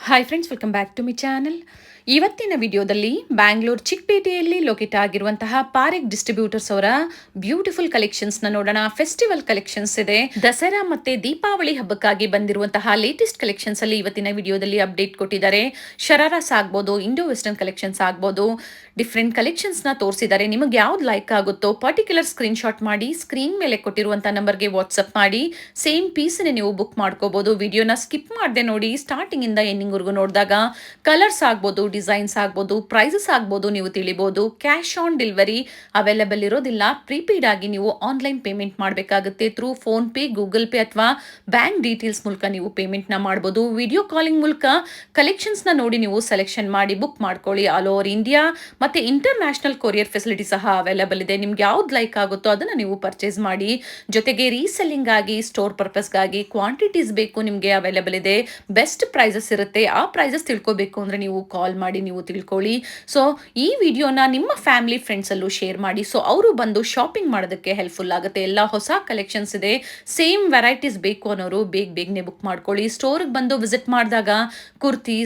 Hi friends, welcome back to my channel. ಇವತ್ತಿನ ವಿಡಿಯೋದಲ್ಲಿ Bangalore ಚಿಕ್ಕಪೇಟೆಯಲ್ಲಿ locate ಆಗಿರುವಂತಹ ಪಾರೆಕ್ ಡಿಸ್ಟ್ರಿಬ್ಯೂಟರ್ಸ್ ಅವರ ಬ್ಯೂಟಿಫುಲ್ ಕಲೆಕ್ಷನ್ಸ್ನ ನೋಡೋಣ. ಫೆಸ್ಟಿವಲ್ ಕಲೆಕ್ಷನ್ಸ್ ಇದೆ, ದಸರಾ ಮತ್ತೆ ದೀಪಾವಳಿ ಹಬ್ಬಕ್ಕಾಗಿ ಬಂದಿರುವಂತಹ ಲೇಟೆಸ್ಟ್ ಕಲೆಕ್ಷನ್ಸ್ ಅಲ್ಲಿ ಇವತ್ತಿನ ವಿಡಿಯೋದಲ್ಲಿ ಅಪ್ಡೇಟ್ ಕೊಟ್ಟಿದ್ದಾರೆ. ಶರಾರಾಸ್ ಆಗ್ಬೋದು, ಇಂಡೋ ವೆಸ್ಟರ್ನ್ ಕಲೆಕ್ಷನ್ಸ್ ಆಗ್ಬೋದು, ಡಿಫ್ರೆಂಟ್ ಕಲೆಕ್ಷನ್ಸ್ನ ತೋರಿಸಿದ್ದಾರೆ. ನಿಮಗೆ ಯಾವ್ದು ಲೈಕ್ ಆಗುತ್ತೋ ಪರ್ಟಿಕ್ಯುಲರ್ ಸ್ಕ್ರೀನ್ ಶಾಟ್ ಮಾಡಿ ಸ್ಕ್ರೀನ್ ಮೇಲೆ ಕೊಟ್ಟಿರುವಂತಹ ನಂಬರ್ಗೆ ವಾಟ್ಸಪ್ ಮಾಡಿ ಸೇಮ್ ಪೀಸ್ನ ನೀವು ಬುಕ್ ಮಾಡ್ಕೋಬಹುದು. ವಿಡಿಯೋನ ಸ್ಕಿಪ್ ಮಾಡದೆ ನೋಡಿ, ಸ್ಟಾರ್ಟಿಂಗ್ ಇಂದ ಎಂಡಿಂಗ್ ವರೆಗೂ ನೋಡಿದಾಗ ಕಲರ್ಸ್ ಆಗ್ಬೋದು, ಡಿಸೈನ್ಸ್ ಆಗ್ಬೋದು, ಪ್ರೈಸಸ್ ಆಗ್ಬೋದು ನೀವು ತಿಳಿಬಹುದು. ಕ್ಯಾಶ್ ಆನ್ ಡೆಲಿವರಿ ಅವೈಲೇಬಲ್ ಇರೋದಿಲ್ಲ. ಪ್ರೀಪೇಡ್ ಆಗಿ ನೀವು ಆನ್ಲೈನ್ ಪೇಮೆಂಟ್ ಮಾಡಬೇಕಾಗುತ್ತೆ. Through phone pay, Google pay ಅಥವಾ ಬ್ಯಾಂಕ್ ಡೀಟೇಲ್ಸ್ ಮೂಲಕ ನೀವು ಪೇಮೆಂಟ್ ನ ಮಾಡಬಹುದು. ವಿಡಿಯೋ ಕಾಲಿಂಗ್ ಮೂಲಕ ಕಲೆಕ್ಷನ್ಸ್ ನ ನೋಡಿ ನೀವು ಸೆಲೆಕ್ಷನ್ ಮಾಡಿ ಬುಕ್ ಮಾಡ್ಕೊಳ್ಳಿ. ಆಲ್ ಓವರ್ ಇಂಡಿಯಾ ಮತ್ತೆ ಇಂಟರ್ನ್ಯಾಷನಲ್ ಕೊರಿಯರ್ ಫೆಸಿಲಿಟಿ ಸಹ ಅವೈಲೇಬಲ್ ಇದೆ. ನಿಮ್ಗೆ ಯಾವ್ದು ಲೈಕ್ ಆಗುತ್ತೋ ಅದನ್ನ ನೀವು ಪರ್ಚೇಸ್ ಮಾಡಿ. ಜೊತೆಗೆ ರೀಸೆಲ್ಲಿಂಗ್ ಆಗಿ, ಸ್ಟೋರ್ ಪರ್ಪಸ್ಗಾಗಿ ಕ್ವಾಂಟಿಟೀಸ್ ಬೇಕು ನಿಮಗೆ ಅವೈಲೇಬಲ್ ಇದೆ. ಬೆಸ್ಟ್ ಪ್ರೈಸಸ್ ಇರುತ್ತೆ. ಆ ಪ್ರೈಸಸ್ ತಿಳ್ಕೋಬೇಕು ಅಂದ್ರೆ ನೀವು ಕಾಲ್ ಮಾಡಿ ನೀವು ತಿಳ್ಕೊಳ್ಳಿ. ಸೊ ಈ ವಿಡಿಯೋನ ನಿಮ್ಮ ಫ್ಯಾಮಿಲಿ ಫ್ರೆಂಡ್ಸ್ ಅಲ್ಲೂ ಶೇರ್ ಮಾಡಿ. ಸೊ ಅವರು ಬಂದು ಶಾಪಿಂಗ್ ಮಾಡೋದಕ್ಕೆ ಹೆಲ್ಪ್ಫುಲ್ ಆಗುತ್ತೆ. ಎಲ್ಲ ಹೊಸ ಕಲೆಕ್ಷನ್ಸ್ ಇದೆ. ಸೇಮ್ ವೆರೈಟೀಸ್ ಬೇಕು ಅನ್ನೋರು ಬೇಗನೆ ಬುಕ್ ಮಾಡ್ಕೊಳ್ಳಿ. ಸ್ಟೋರ್ಗೆ ಬಂದು ವಿಸಿಟ್ ಮಾಡಿದಾಗ ಕುರ್ತಿ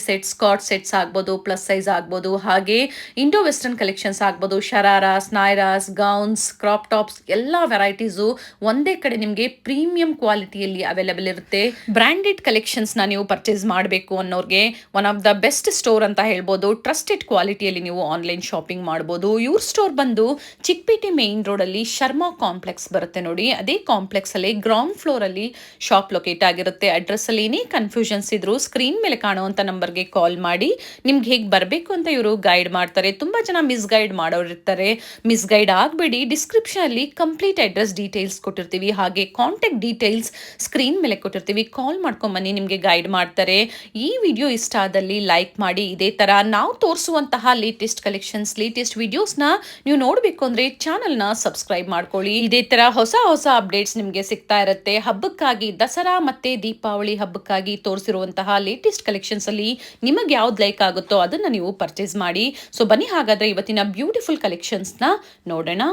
ಸೆಟ್ಸ್, ಸ್ಕಾಟ್ ಸೆಟ್ಸ್ ಆಗ್ಬೋದು, ಪ್ಲಸ್ ಸೈಜ್ ಆಗ್ಬೋದು, ಹಾಗೆ ಇಂಡೋ ವೆಸ್ಟರ್ನ್ ಕಲೆಕ್ಷನ್ಸ್ ಆಗ್ಬೋದು, ಶರಾರಾಸ್, ನಾಯ್ರಾಸ್, ಗೌನ್ಸ್, ಕ್ರಾಪ್ ಟಾಪ್ಸ್ ಎಲ್ಲ ವೆರೈಟೀಸು ಒಂದೇ ಕಡೆ ನಿಮಗೆ ಪ್ರೀಮಿಯಂ ಕ್ವಾಲಿಟಿಯಲ್ಲಿ ಅವೈಲೇಬಲ್ ಇರುತ್ತೆ. ಬ್ರಾಂಡೆಡ್ ಕಲೆಕ್ಷನ್ಸ್ ನ ನೀವು ಪರ್ಚೇಸ್ ಮಾಡಬೇಕು ಅನ್ನೋರಿಗೆ one of the best store ಅಂತ ಹೇಳ್ಬೋದು. ಟ್ರಸ್ಟೆಡ್ ಕ್ವಾಲಿಟಿಯಲ್ಲಿ ನೀವು ಆನ್ಲೈನ್ ಶಾಪಿಂಗ್ ಮಾಡ್ಬೋದು. ಇವ್ರ ಸ್ಟೋರ್ ಬಂದು ಚಿಕ್ಕಪೇಟೆ ಮೇನ್ ರೋಡ್ ಅಲ್ಲಿ ಶರ್ಮಾ ಕಾಂಪ್ಲೆಕ್ಸ್ ಬರುತ್ತೆ ನೋಡಿ. ಅದೇ ಕಾಂಪ್ಲೆಕ್ಸ್ ಅಲ್ಲಿ ಗ್ರೌಂಡ್ ಫ್ಲೋರ್ ಅಲ್ಲಿ ಶಾಪ್ ಲೊಕೇಟ್ ಆಗಿರುತ್ತೆ. ಅಡ್ರೆಸ್ ಅಲ್ಲಿ ಏನೇ ಕನ್ಫ್ಯೂಷನ್ಸ್ ಇದ್ರು ಸ್ಕ್ರೀನ್ ಮೇಲೆ ಕಾಣುವಂತ ನಂಬರ್ಗೆ ಕಾಲ್ ಮಾಡಿ ನಿಮ್ಗೆ ಹೇಗೆ ಬರಬೇಕು ಅಂತ ಇವರು ಗೈಡ್ ಮಾಡ್ತಾರೆ. ತುಂಬಾ ಜನ ಮಿಸ್ಗೈಡ್ ಮಾಡೋರು ಇರ್ತಾರೆ. ಮಿಸ್ಗೈಡ್ ಆಗಬೇಡಿ. ಡಿಸ್ಕ್ರಿಪ್ಷನ್ ಅಲ್ಲಿ ಕಂಪ್ಲೀಟ್ ಅಡ್ರೆಸ್ ಡೀಟೇಲ್ಸ್ ಕೊಟ್ಟಿರ್ತೀವಿ, ಹಾಗೆ ಕಾಂಟ್ಯಾಕ್ಟ್ ಡೀಟೇಲ್ಸ್ ಸ್ಕ್ರೀನ್ ಮೇಲೆ ಕೊಟ್ಟಿರ್ತೀವಿ. ಕಾಲ್ ಮಾಡ್ಕೊಂಡ್ ಬನ್ನಿ, ನಿಮಗೆ ಗೈಡ್ ಮಾಡ್ತಾರೆ. ಈ ವಿಡಿಯೋ ಇಷ್ಟ ಆದಲ್ಲಿ ಲೈಕ್ ಮಾಡಿ. ಇದೇ ತರ ನಾವು ತೋರಿಸುವಂತಹ ಲೇಟೆಸ್ಟ್ ಕಲೆಕ್ಷನ್ಸ್, ಲೇಟೆಸ್ಟ್ ವಿಡಿಯೋಸ್ನ ನೀವು ನೋಡಬೇಕು ಅಂದ್ರೆ ಚಾನಲ್ನ ಸಬ್ಸ್ಕ್ರೈಬ್ ಮಾಡ್ಕೊಳ್ಳಿ. ಇದೇ ತರ ಹೊಸ ಅಪ್ಡೇಟ್ಸ್ ನಿಮಗೆ ಸಿಗ್ತಾ ಇರುತ್ತೆ. ಹಬ್ಬಕ್ಕಾಗಿ, ದಸರಾ ಮತ್ತೆ ದೀಪಾವಳಿ ಹಬ್ಬಕ್ಕಾಗಿ ತೋರಿಸಿರುವಂತಹ ಲೇಟೆಸ್ಟ್ ಕಲೆಕ್ಷನ್ಸ್ ಅಲ್ಲಿ ನಿಮಗೆ ಯಾವ್ದು ಲೈಕ್ ಆಗುತ್ತೋ ಅದನ್ನ ನೀವು ಪರ್ಚೇಸ್ ಮಾಡಿ. ಸೊ ಬನ್ನಿ ಹಾಗಾದ್ರೆ ಇವತ್ತಿನ ಬ್ಯೂಟಿಫುಲ್ ಕಲೆಕ್ಷನ್ಸ್ನ ನೋಡೋಣ.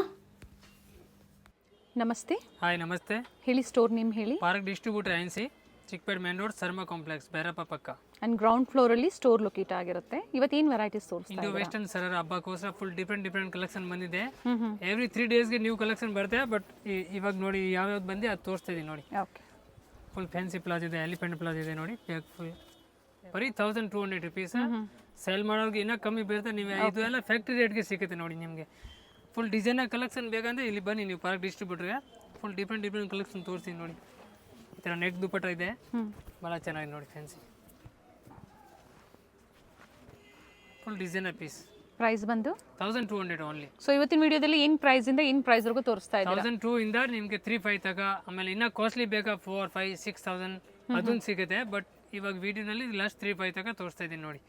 ನಮಸ್ತೆ. ಹಾಯ್, ನಮಸ್ತೆ. ಹೇಳಿ, ಸ್ಟೋರ್ ನೇಮ್ ಹೇಳಿ. ಪಾರ್ಕ್ ಡಿಸ್ಟ್ರಿಬ್ಯೂಟರ್ ಏನ್ಸಿ, Chickpet main road, Sharma complex, Bhairappa ಪಕ್ಕ. ಅಂಡ್ ಗ್ರೌಂಡ್ ಫ್ಲೋರ್ ಅಲ್ಲಿ ಸ್ಟೋರ್ ಲೊಕೇಟ್ ಆಗಿರುತ್ತೆ. ಇವತ್ತೇನು ವೆರೈಟೀಸ್ ತೋರಿಸ್ತಾ ಇದು ವೆಸ್ಟರ್ನ್ ಸರರ ಹಬ್ಬಕ್ಕೋಸ್ಕರ ಫುಲ್ ಡಿಫ್ರೆಂಟ್ ಕಲೆಕ್ಷನ್ ಬಂದಿದೆ. ಎವ್ರಿ 3 ಡೇಸ್ಗೆ ನ್ಯೂ ಕಲೆಕ್ಷನ್ ಬರುತ್ತೆ. ಬಟ್ ಇವಾಗ ನೋಡಿ ಯಾವ್ಯಾವ್ದು ಬಂದು ಅದು ತೋರಿಸ್ತಾ ಇದೀನಿ ನೋಡಿ. ಫುಲ್ ಫ್ಯಾನ್ಸಿ ಪ್ಲಾಜ್ ಇದೆ, ಎಲಿಫೆಂಟ್ ಪ್ಲಾಜ್ ಇದೆ ನೋಡಿ. ಫುಲ್ ಬರೀ 1200 ರುಪೀಸ್. ಸೇಲ್ ಮಾಡೋರಿಗೆ ಇನ್ನೂ ಕಮ್ಮಿ ಬರುತ್ತೆ. ನೀವು ಇದು ಎಲ್ಲ ಫ್ಯಾಕ್ಟ್ರಿ ರೇಟ್ಗೆ ಸಿಗುತ್ತೆ ನೋಡಿ. ನಿಮಗೆ ಫುಲ್ ಡಿಸೈನ್ ಕಲೆಕ್ಷನ್ ಬೇಕಂದ್ರೆ ಇಲ್ಲಿ ಬನ್ನಿ ನೀವು ಪಾರ್ಕ್ ಡಿಸ್ಟ್ರಿಬ್ಯೂಟರ್ಗೆ. ಫುಲ್ ಡಿಫ್ರೆಂಟ್ ಕಲೆಕ್ಷನ್ ತೋರಿಸ್ತೀನಿ ನೋಡಿ. ಈ ಥರ ನೆಕ್ ದುಪ್ಪಟ್ಟ ಇದೆ, ಭಾಳ ಚೆನ್ನಾಗಿದೆ ನೋಡಿ. Fancy full designer piece. Price ಬಂದು 1200 ಓನ್ಲಿ. ಸೊ ಇವತ್ತಿನ ವಿಡಿಯೋದಲ್ಲಿ ಏನು ಪ್ರೈಸ್ ಇಂದ ಏನು ಪ್ರೈಸ್ ವರೆಗೂ ತೋರಿಸ್ತಾ ಇದ್ದೀರಾ? 1002 ಇಂದ ನಿಮಗೆ 3-5 ತಗ. ಆಮೇಲೆ ಇನ್ನೂ ಕಾಸ್ಟ್ಲಿ ಬೇಕಾ 4-5-6,000 ಅದೊಂದು ಸಿಗುತ್ತೆ. ಬಟ್ ಇವಾಗ ವಿಡಿಯೋನಲ್ಲಿ ಲಾಸ್ಟ್ 3-5 ತಗ ತೋರಿಸ್ತಾ ಇದ್ದೀನಿ ನೋಡಿ.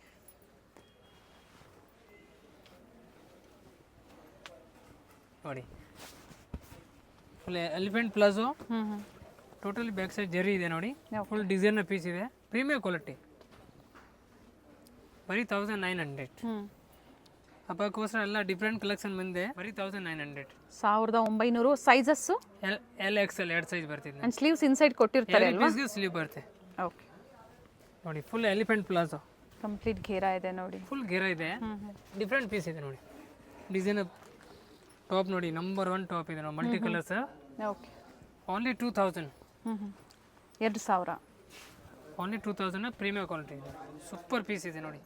ನೋಡಿ full elephant palazzo, totally back side ಜರಿ ಇದೆ ನೋಡಿ. ಫುಲ್ ಡಿಸೈನರ್ ಪೀಸ್ ಇದೆ, ಪ್ರೀಮಿಯಂ ಕ್ವಾಲಿಟಿ. ಬರೀ 1900. ಹಬ್ಬಕ್ಕೋಸ್ಕರ ಎಲ್ಲ ಡಿಫ್ರೆಂಟ್ ಕಲೆಕ್ಷನ್ ಬಂದಿದೆ. ಬರೀ 1900. 1900. ಸೈಜಸ್ LXL 2 ಸೈಜ್ ಬರ್ತಿದೆ. ಅಂಡ್ ಸ್ಲೀವ್ಸ್ ಇನ್ಸೈಡ್ ಕೊಟ್ಟಿರ್ತಾರೆ ಅಲ್ವಾ? ಸ್ಲೀವ್ ಬರುತ್ತೆ. ಓಕೆ ನೋಡಿ, ಫುಲ್ ಎಲಿಫೆಂಟ್ ಪ್ಲಾಜೋ, ಕಂಪ್ಲೀಟ್ ಘೇರಾ ಇದೆ ನೋಡಿ. ಫುಲ್ ಘೇರಾ ಇದೆ, ಡಿಫ್ರೆಂಟ್ ಪೀಸ್ ಇದೆ ನೋಡಿ. ಡಿಸೈನರ್ ಟಾಪ್ ನೋಡಿ, ನಂಬರ್ 1 ಟಾಪ್ ಇದೆ ನೋಡಿ, multi colours. Okay, only 2000. 2000. Only 2000. Premium quality ಇದೆ, ಸೂಪರ್ ಪೀಸ್ ಇದೆ ನೋಡಿ.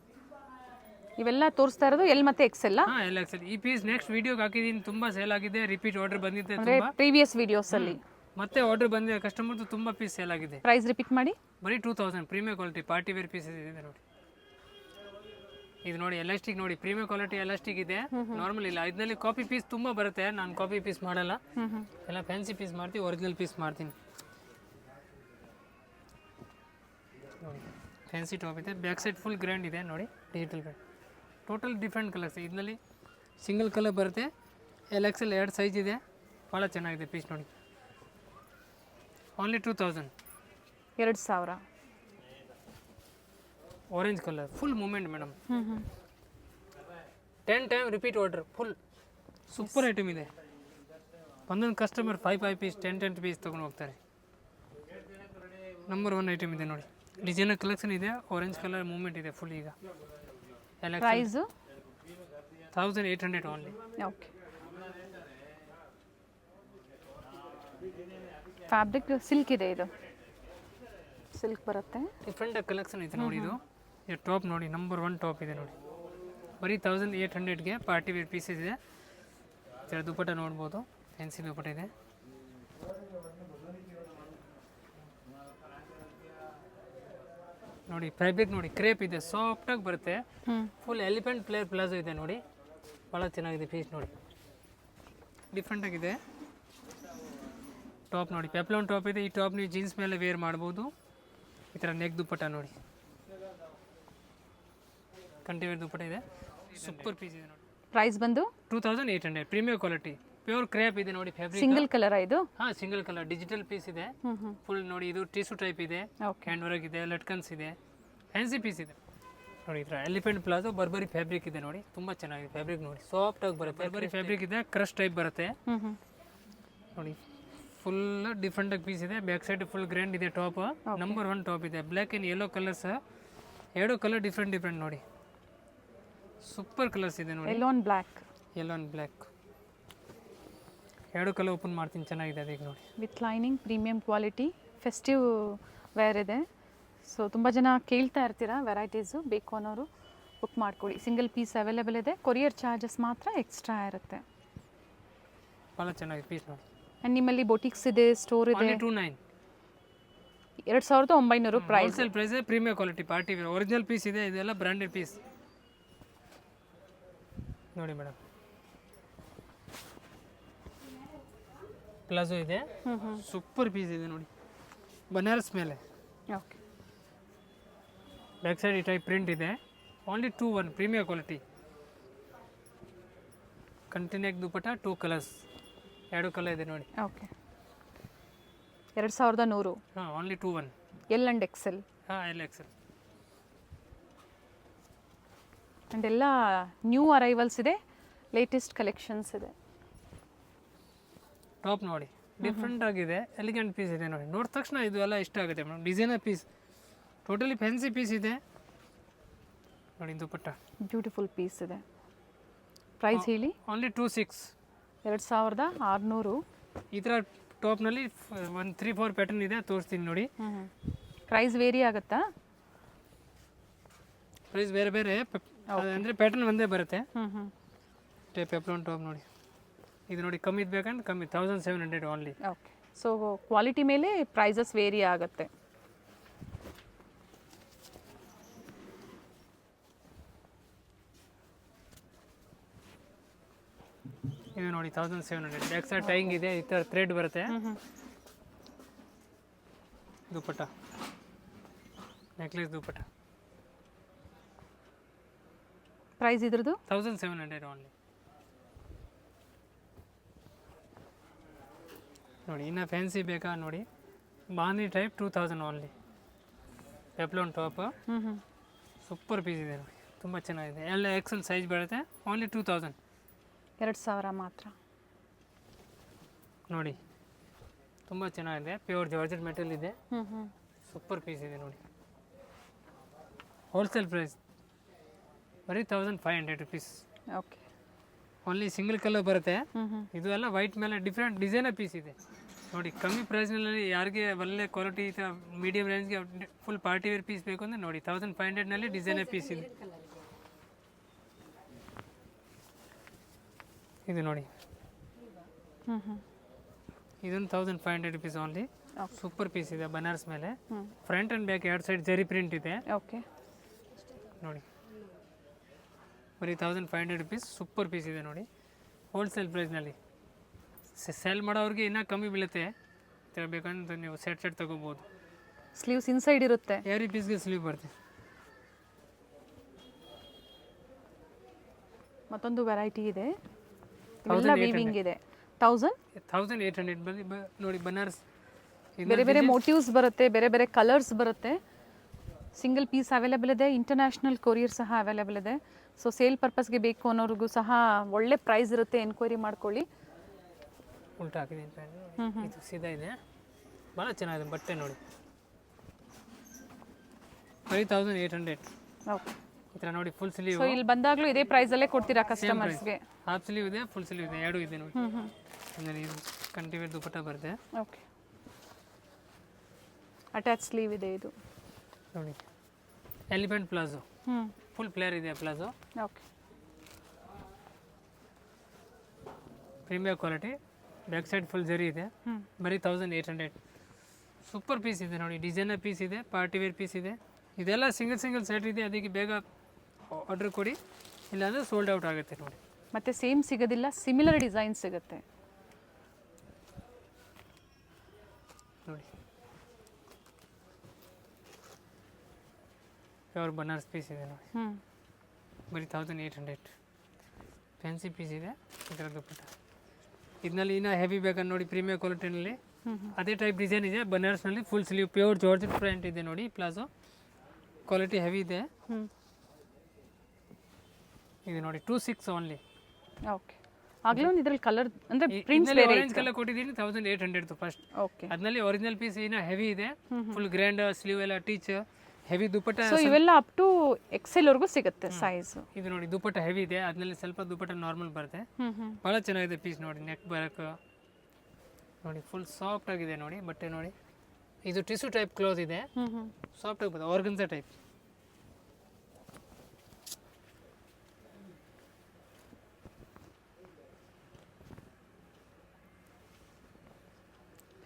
ಇವೆಲ್ಲ ತೋರಿಸ್ತಾ ಇರೋದು ಎಲ್ ಮತ್ತೆ XL? ಹಾಂ, LXL. ಈ ಪೀಸ್ ನೆಕ್ಸ್ಟ್ ವಿಡಿಯೋಗೆ ಹಾಕಿದ್ದೀನಿ, ತುಂಬಾ ಸೇಲ್ ಆಗಿದೆ. ರಿಪೀಟ್ ಆರ್ಡರ್ ಬಂದಿದೆ ಅಂದ್ರೆ ಪ್ರೀವಿಯಸ್ ವಿಡಿಯೋಸ್ ಅಲ್ಲಿ. ಮತ್ತೆ ಆರ್ಡರ್ ಬಂದಿದೆ ಕಸ್ಟಮರ್ದು, ತುಂಬಾ ಪೀಸ್ ಸೇಲ್ ಆಗಿದೆ. ಪ್ರೈಸ್ ರಿಪೀಟ್ ಮಾಡಿ. ಬರೀ 2000. Premium quality party wear piece ಇದೆ ನೋಡಿ. ಇದು ನೋಡಿ, ಎಲಾಸ್ಟಿಕ್ ನೋಡಿ, ಪ್ರೀಮಿಯಂ ಕ್ವಾಲಿಟಿ ಎಲಾಸ್ಟಿಕ್ ಇದೆ, ನಾರ್ಮಲ್ ಇಲ್ಲ. ಇದರಲ್ಲಿ ಕಾಪಿ ಪೀಸ್ ತುಂಬಾ ಬರುತ್ತೆ. ನಾನು ಕಾಪಿ ಪೀಸ್ ಮಾಡಲ್ಲ, ಎಲ್ಲ ಫ್ಯಾನ್ಸಿ ಪೀಸ್ ಮಾಡ್ತೀನಿ, ಒರಿಜಿನಲ್ ಪೀಸ್ ಮಾಡ್ತೀನಿ ನೋಡಿ. ಫ್ಯಾನ್ಸಿ ಟಾಪ್ ಇದೆ, ಬ್ಯಾಕ್ ಸೈಡ್ ಫುಲ್ ಗ್ರ್ಯಾಂಡ್ ಇದೆ ನೋಡಿ, digital grand. Total different colours. ಇದರಲ್ಲಿ ಸಿಂಗಲ್ ಕಲರ್ ಬರುತ್ತೆ, LXL 2 ಸೈಜ್ ಇದೆ, ಭಾಳ ಚೆನ್ನಾಗಿದೆ ಪೀಸ್ ನೋಡಿ. Only 2000. 2000. Orange colour, full movement madam. 10 time repeat order, full super item ಇದೆ. ಒಂದೊಂದು ಕಸ್ಟಮರ್ 5 ಪೀಸ್ 10 ಪೀಸ್ ತೊಗೊಂಡು ಹೋಗ್ತಾರೆ. ನಂಬರ್ 1 ಐಟಮ್ ಇದೆ ನೋಡಿ. ಡಿಸೈನರ್ ಕಲೆಕ್ಷನ್ ಇದೆ, ಆರೆಂಜ್ ಕಲರ್ ಮೂವ್ಮೆಂಟ್ ಇದೆ ಫುಲ್ ಈಗ. ಎಲ್ಲ price 1800 only. Okay. Fabric silk ಇದೆ, ಇದು ಸಿಲ್ಕ್ ಬರುತ್ತೆ. ಡಿಫ್ರೆಂಟ್ ಕಲೆಕ್ಷನ್ ಇದೆ ನೋಡಿ. ಇದು ಟಾಪ್ ನೋಡಿ, ನಂಬರ್ 1 ಟಾಪ್ ಇದೆ ನೋಡಿ. ಬರೀ 1800ಗೆ ಪಾರ್ಟಿ ವೇರ್ ಪೀಸಸ್ ಇದೆ. ಇದರ ದುಪ್ಪಟ್ಟ ನೋಡ್ಬೋದು, ಫ್ಯಾನ್ಸಿ ದುಪ್ಪಟ್ಟ ಇದೆ. ನೋಡಿ ಫ್ಯಾಬ್ರಿಕ್ ನೋಡಿ, ಕ್ರೇಪ್ ಇದೆ, ಸಾಫ್ಟಾಗಿ ಬರುತ್ತೆ. ಫುಲ್ ಎಲಿಫೆಂಟ್ ಪ್ಲೇಯರ್ ಪ್ಲಾಜೋ ಇದೆ ನೋಡಿ, ಭಾಳ ಚೆನ್ನಾಗಿದೆ ಪೀಸ್ ನೋಡಿ, ಡಿಫ್ರೆಂಟಾಗಿದೆ. ಟಾಪ್ ನೋಡಿ, ಪೆಪ್ಲಾನ್ ಟಾಪ್ ಇದೆ. ಈ ಟಾಪ್ ನೀವು ಜೀನ್ಸ್ ಮೇಲೆ ವೇರ್ ಮಾಡ್ಬೋದು. ಈ ಥರ ನೆಕ್ ದುಪ್ಪಟ್ಟ ನೋಡಿ, ಕಂಟಿವೇರ್ ದುಪ್ಪಟ್ಟ ಇದೆ, ಸೂಪರ್ ಪೀಸ್ ಇದೆ ನೋಡಿ. ಪ್ರೈಸ್ ಬಂದು 2800, ಪ್ರೀಮಿಯರ್ ಕ್ವಾಲಿಟಿ, ಪ್ಯೂರ್ ಕ್ರೇಪ್ ಇದೆ ನೋಡಿ ಫ್ಯಾಬ್ರಿಕ್. ಸಿಂಗಲ್ ಕಲರ್ ಇದು? ಹಾಂ, ಸಿಂಗಲ್ ಕಲರ್ ಡಿಜಿಟಲ್ ಪೀಸ್ ಇದೆ ಫುಲ್ ನೋಡಿ. ಇದು ಟಿಶ್ಯೂ ಟೈಪ್ ಇದೆ, ಹ್ಯಾಂಡ್ ವರ್ಕ್ ಇದೆ, ಲಟ್ಕನ್ಸ್ ಇದೆ, ಫ್ಯಾನ್ಸಿ ಪೀಸ್ ಇದೆ ನೋಡಿ. ಈ ಥರ ಎಲಿಫೆಂಟ್ ಪ್ಲಾಜೋ ಬರ್ಬರಿ ಫ್ಯಾಬ್ರಿಕ್ ಇದೆ ನೋಡಿ, ತುಂಬ ಚೆನ್ನಾಗಿದೆ ಫ್ಯಾಬ್ರಿಕ್ ನೋಡಿ, ಸಾಫ್ಟಾಗಿ ಬರುತ್ತೆ. ಬರ್ಬರಿ ಫ್ಯಾಬ್ರಿಕ್ ಇದೆ, ಕ್ರಶ್ ಟೈಪ್ ಬರುತ್ತೆ ನೋಡಿ. ಫುಲ್ ಡಿಫ್ರೆಂಟಾಗಿ ಪೀಸ್ ಇದೆ. ಬ್ಯಾಕ್ ಸೈಡ್ ಫುಲ್ ಗ್ರ್ಯಾಂಡ್ ಇದೆ. ಟಾಪ್ ನಂಬರ್ 1 ಟಾಪ್ ಇದೆ. Black and yellow colours, 2 colour different ನೋಡಿ. ಸೂಪರ್ ಕಲರ್ಸ್ ಇದೆ ನೋಡಿ. Yellow and black 2 colour open ಮಾಡ್ತೀನಿ, ಚೆನ್ನಾಗಿದೆ ಅದೀಗ ನೋಡಿ. With lining, premium quality, festive wear ಇದೆ. ಸೊ ತುಂಬ ಜನ ಕೇಳ್ತಾ ಇರ್ತೀರಾ, ವೆರೈಟೀಸು ಬೇಕು ಅನ್ನೋರು ಬುಕ್ ಮಾಡ್ಕೊಳ್ಳಿ. ಸಿಂಗಲ್ ಪೀಸ್ ಅವೈಲೇಬಲ್ ಇದೆ. ಕೊರಿಯರ್ ಚಾರ್ಜಸ್ ಮಾತ್ರ ಎಕ್ಸ್ಟ್ರಾ ಇರುತ್ತೆ. ಭಾಳ ಚೆನ್ನಾಗಿದೆ ಪೀಸ್ ನೋಡಿ. ಆ್ಯಂಡ್ ನಿಮ್ಮಲ್ಲಿ ಬೊಟಿಕ್ಸ್ ಇದೆ, ಸ್ಟೋರ್ ಇದೆ. 2900 price. Wholesale price, premier quality, party wear, original piece ಇದೆ. ಇದೆಲ್ಲ ಬ್ರ್ಯಾಂಡೆಡ್ ಪೀಸ್ ನೋಡಿ ಮೇಡಮ್. ಪ್ಲಾಜೋ ಇದೆ, ಸೂಪರ್ ಪೀಸ್ ಇದೆ ನೋಡಿ, ಬನಾರಸ್ ಮೇಲೆ. ಓಕೆ. ಬ್ಯಾಕ್ ಸೈಡ್ ಈ ಟೈಪ್ ಪ್ರಿಂಟ್ ಇದೆ. Only 2-1 premier quality. Continue dupatta, 2 colours, 2 colour ಇದೆ ನೋಡಿ. ಓಕೆ. 2100. ಹಾಂ, ಓನ್ಲಿ 2-1. L and XL. ಹಾಂ, ಎಲ್ ಎಕ್ಸೆಲ್. ಆ್ಯಂಡ್ ಎಲ್ಲ ನ್ಯೂ ಅರೈವಲ್ಸ್ ಇದೆ, ಲೇಟೆಸ್ಟ್ ಕಲೆಕ್ಷನ್ಸ್ ಇದೆ. ಟಾಪ್ ನೋಡಿ, ಡಿಫ್ರೆಂಟ್ ಆಗಿದೆ, ಎಲಿಗೆಂಟ್ ಪೀಸ್ ಇದೆ ನೋಡಿ. ನೋಡಿದ ತಕ್ಷಣ ಇದು ಎಲ್ಲ ಇಷ್ಟ ಆಗುತ್ತೆ madam. Designer piece, totally fancy piece ಇದೆ ನೋಡಿ. ದುಪ್ಪಟ್ಟ ಬ್ಯೂಟಿಫುಲ್ ಪೀಸ್ ಇದೆ. ಪ್ರೈಸ್ ಹೇಳಿ. ಓನ್ಲಿ 2600. 2600. ಈ ಥರ ಟಾಪ್ನಲ್ಲಿ 3-4 ಪ್ಯಾಟರ್ನ್ ಇದೆ, ತೋರಿಸ್ತೀನಿ ನೋಡಿ. ಪ್ರೈಸ್ ವೇರಿ ಆಗುತ್ತಾ? ಪ್ರೈಸ್ ಬೇರೆ ಬೇರೆ ಅಂದರೆ ಪ್ಯಾಟರ್ನ್ ಒಂದೇ ಬರುತ್ತೆ. ಪೆಪ್ಲಾನ್ ಟಾಪ್ ನೋಡಿ, ಇದು ನೋಡಿ ಕಮ್ಮಿದು ಬೇಕಂದ್ರೆ ಕಮ್ಮಿ, 1700 ಓನ್ಲಿ. ಓಕೆ. ಸೊ ಕ್ವಾಲಿಟಿ ಮೇಲೆ ಪ್ರೈಸಸ್ ವೇರಿ ಆಗುತ್ತೆ. ಇದು ನೋಡಿ 1700. ಬ್ಯಾಕ್ ಸೈಡ್ ಟೈಂಗ್ ಇದೆ, ಈ ಥರ ಥ್ರೆಡ್ ಬರುತ್ತೆ. ದುಪ್ಪಟ್ಟ, ನೆಕ್ಲೆಸ್ ದುಪ್ಪಟ್ಟ. ಪ್ರೈಸ್ ಇದ್ರದ್ದು 1700 ಓನ್ಲಿ ನೋಡಿ. ಇನ್ನು ಫ್ಯಾನ್ಸಿ ಬೇಕಾ ನೋಡಿ, ಬಾಂದಿ type 2000 only. Peplum top, super piece ಇದೆ ನೋಡಿ, ತುಂಬ ಚೆನ್ನಾಗಿದೆ. ಎಲ್ಲ ಎಕ್ಸೆಲ್ ಸೈಜ್ ಬರುತ್ತೆ. ಓನ್ಲಿ 2000. 2000 ಮಾತ್ರ ನೋಡಿ, ತುಂಬ ಚೆನ್ನಾಗಿದೆ. ಪ್ಯೂರ್ ಜಾರ್ಜೆಟ್ ಮೆಟೀರಿಯಲ್ ಇದೆ, ಸೂಪರ್ ಪೀಸ್ ಇದೆ ನೋಡಿ. ಹೋಲ್ಸೇಲ್ ಪ್ರೈಸ್ ಬರೀ 1500 rupees. Okay. Only single colour ಬರುತ್ತೆ. ಇದು ಎಲ್ಲ ವೈಟ್ ಮೇಲೆ ಡಿಫ್ರೆಂಟ್ ಡಿಸೈನರ್ ಪೀಸ್ ಇದೆ ನೋಡಿ. ಕಮ್ಮಿ ಪ್ರೈಸ್ನಲ್ಲಿ ಯಾರಿಗೆ ಒಳ್ಳೆ ಕ್ವಾಲಿಟಿ ಮೀಡಿಯಂ ರೇಂಜ್ಗೆ ಫುಲ್ ಪಾರ್ಟಿ ವೇರ್ ಪೀಸ್ ಬೇಕು ಅಂದರೆ ನೋಡಿ, 1500ನಲ್ಲಿ ಡಿಸೈನರ್ ಪೀಸ್ ಇದೆ. ಇದು ನೋಡಿ, ಇದೊಂದು 1500 ರುಪೀಸ್ ಓನ್ಲಿ. ಸೂಪರ್ ಪೀಸ್ ಇದೆ, ಬನಾರಸ್ ಮೇಲೆ. ಫ್ರಂಟ್ ಆ್ಯಂಡ್ ಬ್ಯಾಕ್ 2 ಸೈಡ್ ಜರಿ ಪ್ರಿಂಟ್ ಇದೆ. ಓಕೆ ನೋಡಿ, ಬರೀ 1500 ರುಪೀಸ್. ಸೂಪರ್ ಪೀಸ್ ಇದೆ ನೋಡಿ, ಹೋಲ್ಸೇಲ್ ಪ್ರೈಸ್ನಲ್ಲಿ. ಸೆಲ್ ಮಾಡೋರಿಗೆ ಇನ್ನೂ ಕಮ್ಮಿ ಬೀಳುತ್ತೆ. ಬೇಕಂದ್ರೆ ನೀವು ಸೆಟ್ ತೊಗೋಬೋದು. ಸ್ಲೀವ್ಸ್ ಇನ್ಸೈಡ್ ಇರುತ್ತೆ, ಎವ್ರಿ ಪೀಸ್ಗೆ ಸ್ಲೀವ್ ಬರುತ್ತೆ. ಮತ್ತೊಂದು ವೆರೈಟಿ ಇದೆ, ಎಲ್ಲ ವೀವಿಂಗ್ ಇದೆ. 1800 ಬರೀ ನೋಡಿ. ಬನಾರಸ್ ಬೇರೆ ಬೇರೆ ಮೋಟಿವ್ಸ್ ಬರುತ್ತೆ, ಬೇರೆ ಬೇರೆ ಕಲರ್ಸ್ ಬರುತ್ತೆ. ಸಿಂಗಲ್ ಪೀಸ್ ಅವೈಲೇಬಲ್ ಇದೆ, ಇಂಟರ್ನ್ಯಾಷನಲ್ ಕೊರಿಯರ್ ಸಹ ಅವೈಲೇಬಲ್ ಇದೆ. ಸೊ ಸೇಲ್ ಪರ್ಪಸ್ಗೆ ಬೇಕು ಅನ್ನೋರಿಗೂ ಸಹ ಒಳ್ಳೆ ಪ್ರೈಸ್ ಇರುತ್ತೆ, ಎನ್ಕ್ವೈರಿ ಮಾಡ್ಕೊಳ್ಳಿ. ಉಲ್ಟಾ ಹಾಕಿದೆ, ಇದು ಸೀದಾ ಇದೆ, ಭಾಳ ಚೆನ್ನಾಗಿದೆ ಬಟ್ಟೆ ನೋಡಿ. ಬರೀ 1800. ಓಕೆ. ಈ ಥರ ನೋಡಿ ಫುಲ್ ಸ್ಲೀವ್. ಸೊ ಇಲ್ಲಿ ಬಂದಾಗಲೂ ಇದೇ ಪ್ರೈಸಲ್ಲೇ ಕೊಡ್ತೀರಾ ಕಸ್ಟಮರ್ಸ್ಗೆ? ಹಾಫ್ ಸ್ಲೀವ್ ಇದೆ, ಫುಲ್ ಸ್ಲೀವ್ ಇದೆ, ಎರಡೂ ಇದೆ ನೋಡಿ. ಆಮೇಲೆ ಇದು ಕಂಟಿವೇರ್ ದುಪಟ್ಟ ಬರುತ್ತೆ ಓಕೆ. ಅಟ್ಯಾಚ್ ಸ್ಲೀವ್ ಇದೆ ಇದು ನೋಡಿ. ಎಲಿಫೆಂಟ್ ಪ್ಲಾಜೋ, ಫುಲ್ ಫ್ಲೇರ್ ಇದೆ palazzo. Okay. Premier quality, back side full zari ಇದೆ, ಬರೀ 1800. ಸೂಪರ್ ಪೀಸ್ ಇದೆ ನೋಡಿ, ಡಿಸೈನರ್ ಪೀಸ್ ಇದೆ, ಪಾರ್ಟಿ ವೇರ್ ಪೀಸ್ ಇದೆ. ಇದೆಲ್ಲ ಸಿಂಗಲ್ ಸೆಟ್ ಇದೆ, ಅದಕ್ಕೆ ಬೇಗ ಆರ್ಡರ್ ಕೊಡಿ, ಇಲ್ಲಾಂದರೆ ಸೋಲ್ಡ್ ಔಟ್ ಆಗುತ್ತೆ ನೋಡಿ. ಮತ್ತೆ ಸೇಮ್ ಸಿಗೋದಿಲ್ಲ, ಸಿಮಿಲರ್ ಡಿಸೈನ್ ಸಿಗುತ್ತೆ ನೋಡಿ. ಪ್ಯೂರ್ ಬನಾರಸ್ ಪೀಸ್ ಇದೆ ನೋಡಿ, ಬರೀ 1800. ಫ್ಯಾನ್ಸಿ ಪೀಸ್ ಇದೆ, ಇದರ ದುಪ್ಪಟ್ಟ. ಇದರಲ್ಲಿ ಇನ್ನೂ ಹೆವಿ ಬೇಕಂತ ನೋಡಿ, ಪ್ರೀಮಿಯರ್ ಕ್ವಾಲಿಟಿನಲ್ಲಿ ಅದೇ ಟೈಪ್ ಡಿಸೈನ್ ಇದೆ, ಬನಾರಸ್ನಲ್ಲಿ full sleeve, pure georgette print ಇದೆ ನೋಡಿ. ಪ್ಲಾಜೋ ಕ್ವಾಲಿಟಿ ಹೆವಿ ಇದೆ. ಇದು ನೋಡಿ 26 ಓನ್ಲಿ. ಓಕೆ. ಆಗಲೂ ಇದರಲ್ಲಿ ಕಲರ್ ಅಂದರೆ ಪ್ರಿಂಟ್ಸ್ ಬೇರೆ ಆರೆಂಜ್ ಕಲರ್ ಕೊಟ್ಟಿದ್ದೀನಿ 1800 ಫಸ್ಟ್. ಓಕೆ. ಅದರಲ್ಲಿ ಒರಿಜಿನಲ್ ಪೀಸ್ ಇನ್ನೂ ಹೆವಿ ಇದೆ, ಫುಲ್ ಗ್ರ್ಯಾಂಡ್ ಸ್ಲೀವ್ ಎಲ್ಲ ಟೀಚ್ ಹೆವಿ ದುಪ್ಪಟ್ಟ. ಸೊ ಇವೆಲ್ಲ ಅಪ್ ಟು ಎಕ್ಸೆಲ್ ವರೆಗೂ ಸಿಗುತ್ತೆ ಸೈಜ್. ಇದು ನೋಡಿ ದುಪ್ಪಟ್ಟ ಹೆವಿ ಇದೆ, ಅದ್ರಲ್ಲಿ ಸ್ವಲ್ಪ ದುಪ್ಪಟ್ಟ ನಾರ್ಮಲ್ ಬರುತ್ತೆ. ಭಾಳ ಚೆನ್ನಾಗಿದೆ ಪೀಸ್ ನೋಡಿ. ನೆಕ್ ಬರಕ್ಕೆ ನೋಡಿ ಫುಲ್ ಸಾಫ್ಟ್ ಆಗಿದೆ ನೋಡಿ ಬಟ್ಟೆ ನೋಡಿ. ಇದು ಟಿಶ್ಯೂ ಟೈಪ್ ಕ್ಲೋತ್ ಇದೆ, ಸಾಫ್ಟ್ ಆಗಿ ಬರುತ್ತೆ, ಆರ್ಗನ್ಸಾ ಟೈಪ್.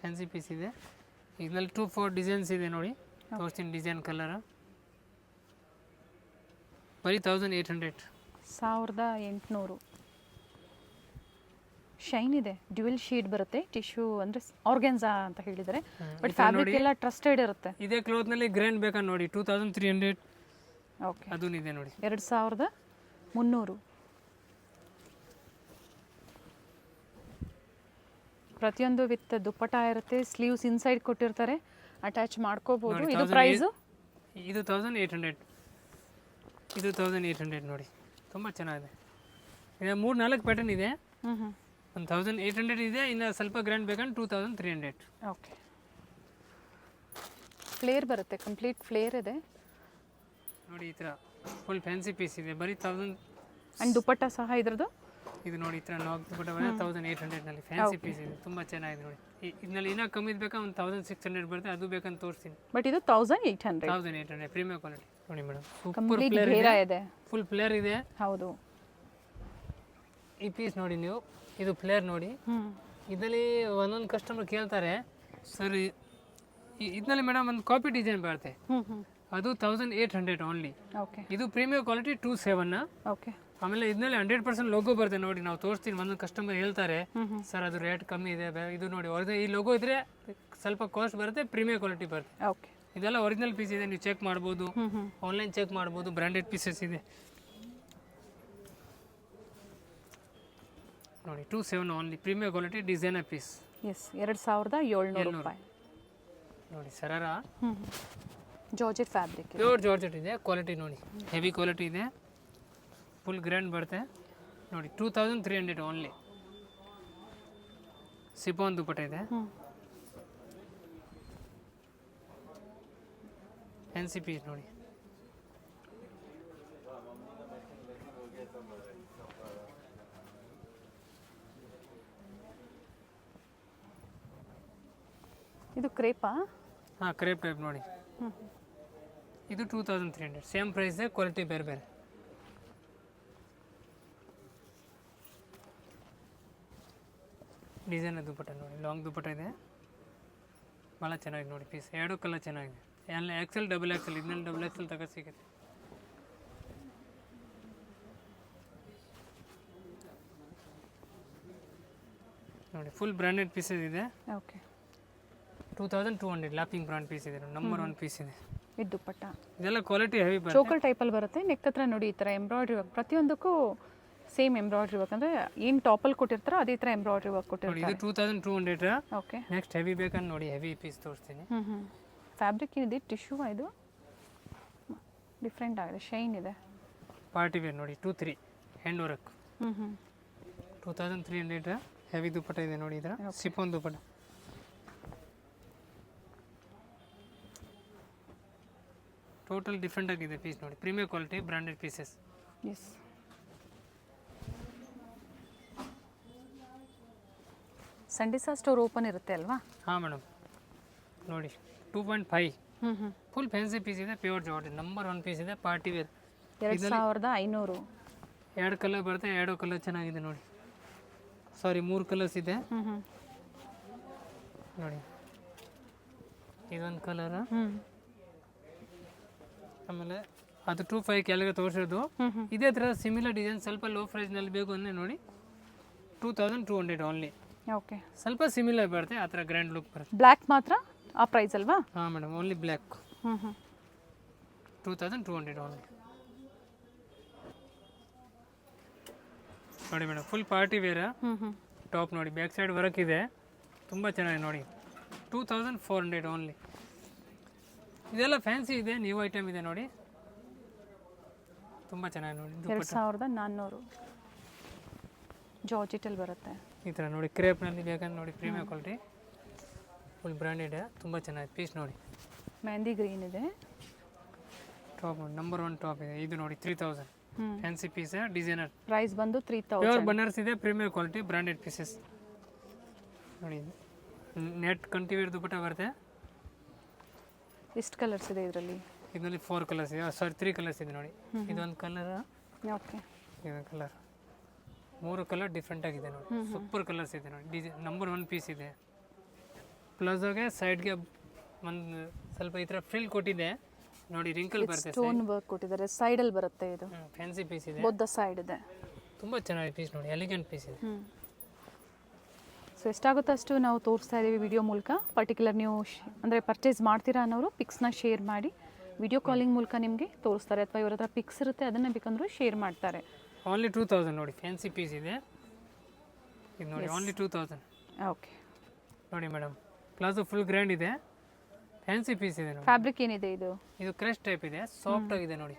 ಫ್ಯಾನ್ಸಿ ಪೀಸ್ ಇದೆ. ಇದರಲ್ಲಿ 2-4 ಡಿಸೈನ್ಸ್ ಇದೆ ನೋಡಿ, ತೋರಿಸ್ತೀನಿ ಡಿಸೈನ್ ಕಲರ್. ಬರೀ 1800. 1800. ಶೈನ್ ಇದೆ, ಡ್ಯುಯಲ್ ಶೀಟ್ ಬರುತ್ತೆ, ಟಿಶ್ಯೂ ಅಂದರೆ ಆರ್ಗೆನ್ಸಾ ಅಂತ ಹೇಳಿದರೆ, ಬಟ್ ಫ್ಯಾಬ್ರಿಕ್ ಎಲ್ಲ ಟ್ರಸ್ಟೆಡ್ ಇರುತ್ತೆ. ಇದೇ ಕ್ಲೋತ್ನಲ್ಲಿ ಗ್ರ್ಯಾಂಡ್ ಬೇಕಾ ನೋಡಿ, 2300. ಓಕೆ. ಅದೂ ಇದೆ ನೋಡಿ, 2300. ಪ್ರತಿಯೊಂದು ವಿತ್ ದುಪ್ಪಟ ಇರುತ್ತೆ, ಸ್ಲೀವ್ಸ್ ಇನ್ಸೈಡ್ ಕೊಟ್ಟಿರ್ತಾರೆ, ಅಟ್ಯಾಚ್ ಮಾಡ್ಕೋಬಹುದು. ಇದು ಪ್ರೈಸು? ಇದು 1800. ಇದು 1800 ನೋಡಿ, ತುಂಬ ಚೆನ್ನಾಗಿದೆ. ಇದು 3-4 ಪ್ಯಾಟರ್ನ್ ಇದೆ. 1800 ಇದೆ, ಇನ್ನು ಸ್ವಲ್ಪ ಗ್ರ್ಯಾಂಡ್ ಬೇಕಂದ್ರೆ 2300. ಓಕೆ. ಫ್ಲೇರ್ ಬರುತ್ತೆ, ಕಂಪ್ಲೀಟ್ ಫ್ಲೇರ್ ಇದೆ ನೋಡಿ. ಈ ಥರ ಫುಲ್ ಫ್ಯಾನ್ಸಿ ಪೀಸ್ ಇದೆ, ಬರೀ 1000. ಆ್ಯಂಡ್ ದುಪ್ಪಟ್ಟ ಸಹ ಇದ್ರದ್ದು ಇದು ನೋಡಿ, ಈ ಥರ ನಾಲ್ಕು ದುಪ್ಪಟ್ಟ 1800ನಲ್ಲಿ ಫ್ಯಾನ್ಸಿ ಪೀಸ್ ಇದೆ, ತುಂಬ ಚೆನ್ನಾಗಿದೆ ನೋಡಿ. ಇದರಲ್ಲಿ ಇನ್ನೂ ಕಮ್ಮಿ ಬೇಕಾ ಒಂದು 1600 ಬರುತ್ತೆ, ಅದು ಬೇಕಂತ ತೋರಿಸ್ತೀನಿ. ಬಟ್ ಇದು 1800. 1800 ಪ್ರೀಮಿಯರ್ ಕ್ವಾಲಿಟಿ ನೋಡಿ ಮೇಡಮ್. ಸೂಪರ್ ಕಂಪ್ಲೀಟ್ ಫ್ಲೇರ್ ಘೇರ ಇದೆ, ಫುಲ್ ಫ್ಲೇರ್ ಇದೆ. ಹೌದು. ಈ ಪೀಸ್ ನೋಡಿ ನೀವು, ಇದು ಫ್ಲೇರ್ ನೋಡಿ. ಇದರಲ್ಲಿ ಒಂದೊಂದು ಕಸ್ಟಮರ್ ಕೇಳ್ತಾರೆ, ಸರ್ ಇದರಲ್ಲಿ ಮೇಡಮ್ ಒಂದು ಕಾಪಿ ಡಿಸೈನ್ ಬರುತ್ತೆ, ಅದು 1800 ಓನ್ಲಿ. ಓಕೆ. ಇದು ಪ್ರೀಮಿಯರ್ ಕ್ವಾಲಿಟಿ 27. ಓಕೆ. ಆಮೇಲೆ ಇದರಲ್ಲಿ 100% ಲೋಗೋ ಬರುತ್ತೆ ನೋಡಿ. ನಾವು ತೋರಿಸ್ತೀನಿ, ಒಂದೊಂದು ಕಸ್ಟಮರ್ ಹೇಳ್ತಾರೆ ಸರ್ ಅದು ರೇಟ್ ಕಮ್ಮಿ ಇದೆ. ಇದು ನೋಡಿ ಒರಿಜಿನಲ್, ಈ ಲೋಗೋ ಇದ್ರೆ ಸ್ವಲ್ಪ ಕಾಸ್ಟ್ ಬರುತ್ತೆ, ಪ್ರೀಮಿಯರ್ ಕ್ವಾಲಿಟಿ ಬರುತ್ತೆ. ಓಕೆ. ಇದೆಲ್ಲ ಒರಿಜಿನಲ್ ಪೀಸ್ ಇದೆ, ನೀವು ಚೆಕ್ ಮಾಡ್ಬೋದು, ಆನ್ಲೈನ್ ಚೆಕ್ ಮಾಡ್ಬೋದು. ಬ್ರ್ಯಾಂಡೆಡ್ ಪೀಸಸ್ ಇದೆ ನೋಡಿ. 27 only, premier quality designer piece. Yes, 2700 ರೂಪಾಯಿ ನೋಡಿ. Sharara georgette fabric, pure georgette ಇದೆ. ಕ್ವಾಲಿಟಿ ನೋಡಿ, ಹೆವಿ ಕ್ವಾಲಿಟಿ ಇದೆ, ಫುಲ್ ಗ್ರ್ಯಾಂಡ್ ಬರುತ್ತೆ ನೋಡಿ. 2300 ಓನ್ಲಿ. ಸಿಫಾನ್ ದುಪ್ಪಟ್ಟ ಇದೆ, ಫ್ಯಾನ್ಸಿ ಪೀಸ್ ನೋಡಿ. ಇದು ಕ್ರೇಪಾ? ಹಾಂ, ಕ್ರೇಪ್ ಟೈಪ್ ನೋಡಿ. ಇದು 2300, ಸೇಮ್ ಪ್ರೈಸ್ ಇದೆ, ಕ್ವಾಲಿಟಿ ಬೇರೆ ಬೇರೆ. ಡಿಸೈನ್ ದುಪ್ಪಟ್ಟ ನೋಡಿ, ಲಾಂಗ್ ದುಪ್ಪಟ್ಟ ಇದೆ, ಭಾಳ ಚೆನ್ನಾಗಿದೆ ನೋಡಿ ಪೀಸ್. ಎರಡು ಕಲರ್ ಚೆನ್ನಾಗಿದೆ, ಎಲ್ಲ XL, XXL. ಇದನ್ನೆಲ್ಲ XXL ತಗೋ ಸಿಗುತ್ತೆ ನೋಡಿ. ಫುಲ್ ಬ್ರ್ಯಾಂಡೆಡ್ ಪೀಸಸ್ ಇದೆ. ಓಕೆ. 2200 ಲ್ಯಾಪಿಂಗ್ ಬ್ರಾಂಡ್ ಪೀಸ್ ಇದೆ, ನಂಬರ್ 1 ಪೀಸ್ ಇದೆ. ಇದು ದುಪ್ಪಟ್ಟ ಇದೆಲ್ಲ ಕ್ವಾಲಿಟಿ ಹೆವಿ ಬರುತ್ತೆ. ಚೋಕರ್ ಟೈಪಲ್ಲಿ ಬರುತ್ತೆ, ನೆಕ್ ಹತ್ರ ನೋಡಿ ಈ ಥರ ಎಂಬ್ರಾಯ್ಡ್ರಿ ವರ್ಕ್, ಪ್ರತಿಯೊಂದಕ್ಕೂ ಸೇಮ್ ಎಂಬ್ರಾಯ್ಡ್ರಿ ವರ್ಕ್, ಅಂದರೆ ಏನು ಟಾಪಲ್ಲಿ ಕೊಟ್ಟಿರ್ತಾರೋ ಅದೇ ಥರ ಎಂಬ್ರಾಯ್ಡ್ರಿ ವರ್ಕ್ ಕೊಟ್ಟಿರ್ತಾರೆ. ಇದು 2200. ಓಕೆ. ನೆಕ್ಸ್ಟ್ ಹೆವಿ ಬೇಕಂತ ನೋಡಿ, ಹೆವಿ ಪೀಸ್ ತೋರಿಸ್ತೀನಿ. ಫ್ಯಾಬ್ರಿಕ್ ಏನಿದೆ, ಟಿಶ್ಯೂ ಇದು ಡಿಫ್ರೆಂಟ್ ಆಗಿದೆ, ಶೈನ್ ಇದೆ. ಪಾರ್ಟಿ ವೇರ್ ನೋಡಿ, 2-3 ಹ್ಯಾಂಡ್ ವರ್ಕ್. 2300 ಹೆವಿ ದುಪ್ಪಟ್ಟ ಇದೆ ನೋಡಿ. ಇದರ ಸಿಫಾನ್ ದುಪ್ಪಟ್ಟ. ಟೋಟಲ್ ಡಿಫ್ರೆಂಟ್ ಆಗಿದೆ ಪೀಸ್ ನೋಡಿ, premier quality branded pieces. Yes, Sunday ಸಹ ಸ್ಟೋರ್ ಓಪನ್ ಇರುತ್ತೆ ಅಲ್ವಾ? ಹಾಂ ಮೇಡಮ್, ನೋಡಿ 2.5 ಫುಲ್ ಫ್ಯಾನ್ಸಿ ಪೀಸ್ ಇದೆ, ಪ್ಯೂರ್ ಜಾರ್ಜೆಟ್ ನಂಬರ್ 1 ಪೀಸ್ ಇದೆ, ಪಾರ್ಟಿ ವೇರ್. 2500. 2 ಕಲರ್ ಬರುತ್ತೆ, 2 ಕಲರ್ ಚೆನ್ನಾಗಿದೆ ನೋಡಿ. ಸಾರಿ 3 ಕಲರ್ಸ್ ಇದೆ ನೋಡಿ. ಇದೊಂದು ಕಲರ್, ಆಮೇಲೆ ಅದು 2.5 ಕೆಳಗೆ ತೋರಿಸೋದು. ಇದೇ ಥರ ಸಿಮಿಲರ್ ಡಿಸೈನ್ ಸ್ವಲ್ಪ ಲೋ ಪ್ರೈಸ್ನಲ್ಲಿ ಬೇಕು ಅಂದರೆ ನೋಡಿ 2200 ಓನ್ಲಿ. ಓಕೆ, ಸ್ವಲ್ಪ ಸಿಮಿಲರ್ ಬರುತ್ತೆ, ಆ ಥರ ಗ್ರ್ಯಾಂಡ್ ಲುಕ್ ಬರುತ್ತೆ. ಬ್ಲ್ಯಾಕ್ ಮಾತ್ರ ಆ ಪ್ರೈಸ್ ಅಲ್ವಾ? ಹಾಂ ಮೇಡಮ್, ಓನ್ಲಿ ಬ್ಲ್ಯಾಕ್. 2200 ಓನ್ಲಿ. ನೋಡಿ madam, full party wear top ನೋಡಿ, ಬ್ಯಾಕ್ ಸೈಡ್ ವರ್ಕ್ ಇದೆ, ತುಂಬ ಚೆನ್ನಾಗಿದೆ ನೋಡಿ. 2400 ಓನ್ಲಿ. ಇದೆಲ್ಲ ಫ್ಯಾನ್ಸಿ ಇದೆ, ನ್ಯೂ ಐಟಮ್ ಇದೆ ನೋಡಿ, ತುಂಬ ಚೆನ್ನಾಗಿ ನೋಡಿ. 2400 ಜಾರ್ಜೆಟಲ್ಲಿ ಬರುತ್ತೆ ಈ ಥರ ನೋಡಿ, ಕ್ರೇಪ್ನಲ್ಲಿ ಬೇಕಂದ್ರೆ ನೋಡಿ, ಪ್ರೀಮಿಯರ್ ಕ್ವಾಲಿಟಿ ಫುಲ್ ಬ್ರ್ಯಾಂಡೆಡ್, ತುಂಬ ಚೆನ್ನಾಗಿದೆ ಪೀಸ್ ನೋಡಿ. ಮೆಹಂದಿ ಗ್ರೀನ್ ಇದೆ, ಟಾಪ್ ನೋಡಿ, ನಂಬರ್ 1 ಟಾಪ್ ಇದೆ. ಇದು ನೋಡಿ 3000 ಫ್ಯಾನ್ಸಿ ಪೀಸ್, ಡಿಸೈನರ್ ಪ್ರೈಸ್ ಬಂದು 3000. ಪ್ಯೂರ್ ಬನ್ನರ್ಸ್ ಇದೆ, ಪ್ರೀಮಿಯರ್ ಕ್ವಾಲಿಟಿ ಬ್ರಾಂಡೆಡ್ ಪೀಸಸ್ ನೋಡಿ. ನೆಟ್ ಕಂಟಿವೇರ್ ದುಪಟ್ಟ ಬರುತ್ತೆ. ಎಷ್ಟು ಕಲರ್ಸ್ ಇದೆ ಇದರಲ್ಲಿ? ಇದರಲ್ಲಿ 4 ಕಲರ್ಸ್ ಇದೆ, ಸಾರಿ 3 ಕಲರ್ಸ್ ಇದೆ ನೋಡಿ. ಇದೊಂದು ಕಲರ್, ಓಕೆ, ಇದೊಂದು ಕಲರ್, 3 ಕಲರ್ ಡಿಫ್ರೆಂಟ್ ಆಗಿದೆ ನೋಡಿ. ಸೂಪರ್ ಕಲರ್ಸ್ ಇದೆ ನೋಡಿ, ಡಿಸೈನ್ ನಂಬರ್ 1 ಪೀಸ್ ಇದೆ. ಪ್ಲಜೋಗೆ ಸೈಡ್ಗೆ ಒಂದು ಸ್ವಲ್ಪ ಈ ಥರ ಫ್ರಿಲ್ ಕೊಟ್ಟಿದೆ ನೋಡಿ, ರಿಂಕಲ್ ಬರುತ್ತೆ, ಸ್ಟೋನ್ ವರ್ಕ್ ಕೊಟ್ಟಿದ್ದಾರೆ, ಸೈಡಲ್ಲಿ ಬರುತ್ತೆ. ಇದು ಫ್ಯಾನ್ಸಿ ಪೀಸ್ ಇದೆ, ಬೊದ್ದ ಸೈಡ್ ಇದೆ, ತುಂಬ ಚೆನ್ನಾಗಿದೆ ಪೀಸ್ ನೋಡಿ, ಎಲಿಗೆಂಟ್ ಪೀಸ್ ಇದೆ. ಸೊ ಎಷ್ಟಾಗುತ್ತೋ ಅಷ್ಟು ನಾವು ತೋರಿಸ್ತಾ ಇದ್ದೀವಿ ವಿಡಿಯೋ ಮೂಲಕ. ಪರ್ಟಿಕ್ಯುಲರ್ ನೀವು ಅಂದರೆ ಪರ್ಚೇಸ್ ಮಾಡ್ತೀರಾ ಅನ್ನೋರು ಪಿಕ್ಸ್ನ ಶೇರ್ ಮಾಡಿ ವಿಡಿಯೋ ಕಾಲಿಂಗ್ ಮೂಲಕ ನಿಮಗೆ ತೋರಿಸ್ತಾರೆ, ಅಥವಾ ಇವ್ರ ಹತ್ರ ಪಿಕ್ಸ್ ಇರುತ್ತೆ ಅದನ್ನು ಬೇಕಂದ್ರೂ ಶೇರ್ ಮಾಡ್ತಾರೆ. ಓನ್ಲಿ 2000 ನೋಡಿ, ಫ್ಯಾನ್ಸಿ ಪೀಸ್ ಇದೆ ಇದು ನೋಡಿ, ಓನ್ಲಿ 2000. ಓಕೆ ನೋಡಿ ಮೇಡಮ್, ಪ್ಲಾಜೋ ಫುಲ್ ಗ್ರ್ಯಾಂಡ್ ಇದೆ, ಫ್ಯಾನ್ಸಿ ಪೀಸ್ ಇದೆ ನೋಡಿ. ಫ್ಯಾಬ್ರಿಕ್ ಏನಿದೆ ಇದು? ಇದು ಕ್ರಶ್ ಟೈಪ್ ಇದೆ, ಸಾಫ್ಟ್ ಆಗಿದೆ ನೋಡಿ,